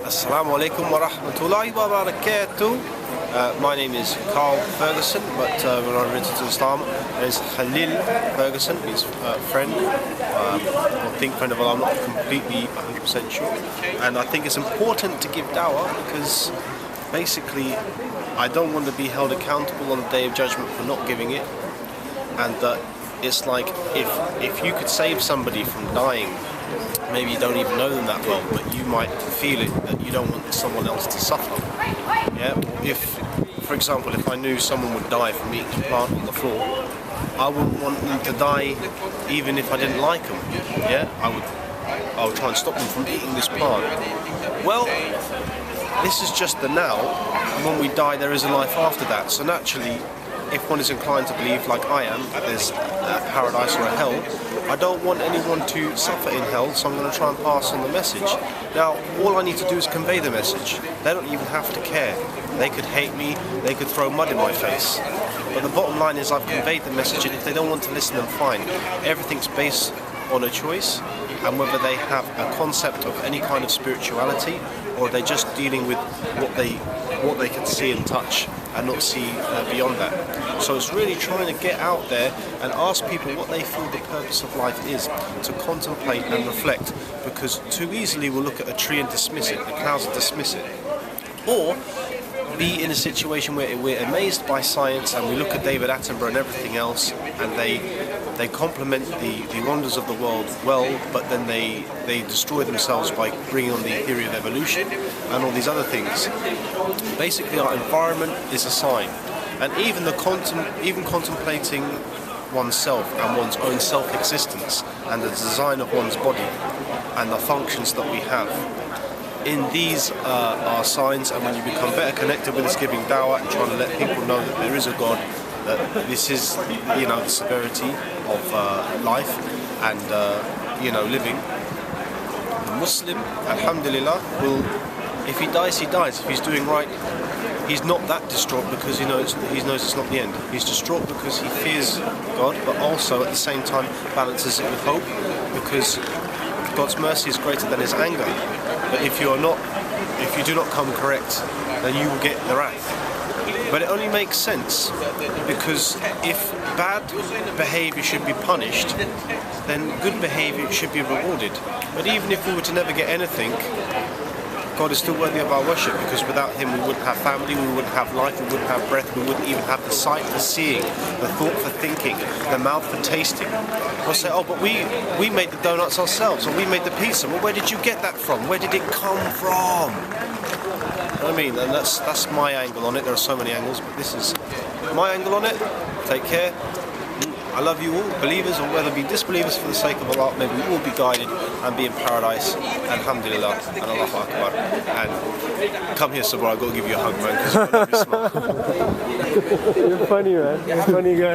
Assalamu alaikum wa rahmatullahi wa barakatuh. My name is Carl Ferguson, but when I entered Islam, there's Khalil Ferguson, his friend, or think friend of Allah. I'm not completely 100% sure. And I think it's important to give dawah because basically I don't want to be held accountable on the Day of Judgment for not giving it. And it's like if you could save somebody from dying, maybe you don't even know them that well, but you might feel it that you don't want someone else to suffer. Yeah. If, for example, if I knew someone would die from eating a plant on the floor, I wouldn't want them to die even if I didn't like them. Yeah. I would try and stop them from eating this plant. Well, this is just the now. When we die, there is a life after that. So naturally, if one is inclined to believe, like I am, that there's a paradise or a hell, I don't want anyone to suffer in hell, so I'm going to try and pass on the message. Now, all I need to do is convey the message. They don't even have to care. They could hate me, they could throw mud in my face. But the bottom line is I've conveyed the message, and if they don't want to listen, then fine. Everything's based on a choice, and whether they have a concept of any kind of spirituality, or they're just dealing with what they can see and touch and not see beyond that. So it's really trying to get out there and ask people what they feel the purpose of life is, to contemplate and reflect, because too easily we'll look at a tree and dismiss it, the clouds and dismiss it. Or be in a situation where we're amazed by science and we look at David Attenborough and everything else, and they complement the wonders of the world well, but then they destroy themselves by bringing on the theory of evolution and all these other things. Basically, our environment is a sign, and even contemplating oneself and one's own self-existence and the design of one's body and the functions that we have. In these are signs, and when you become better connected with this, giving dawah and trying to let people know that there is a God, that this is, the severity of life and, living. The Muslim, alhamdulillah, if he dies, he dies. If he's doing right, he's not that distraught because he knows it's not the end. He's distraught because he fears God, but also at the same time balances it with hope, because God's mercy is greater than his anger. But if you do not come correct, then you will get the wrath. But it only makes sense because if bad behavior should be punished, then good behavior should be rewarded. But even if we were to never get anything, God is still worthy of our worship, because without him we wouldn't have family, we wouldn't have life, we wouldn't have breath, we wouldn't even have the sight for seeing, the thought for thinking, the mouth for tasting. We'll say, oh, but we made the donuts ourselves, or we made the pizza. Well, where did you get that from? Where did it come from? You know what I mean? And that's my angle on it. There are so many angles, but this is my angle on it. Take care. I love you all, believers or whether be disbelievers, for the sake of Allah. May we all be guided and be in paradise. Alhamdulillah and Allahu Akbar. And come here, Sabra, I've got to give you a hug, man, because I love you. You're funny, man. You're a funny guy.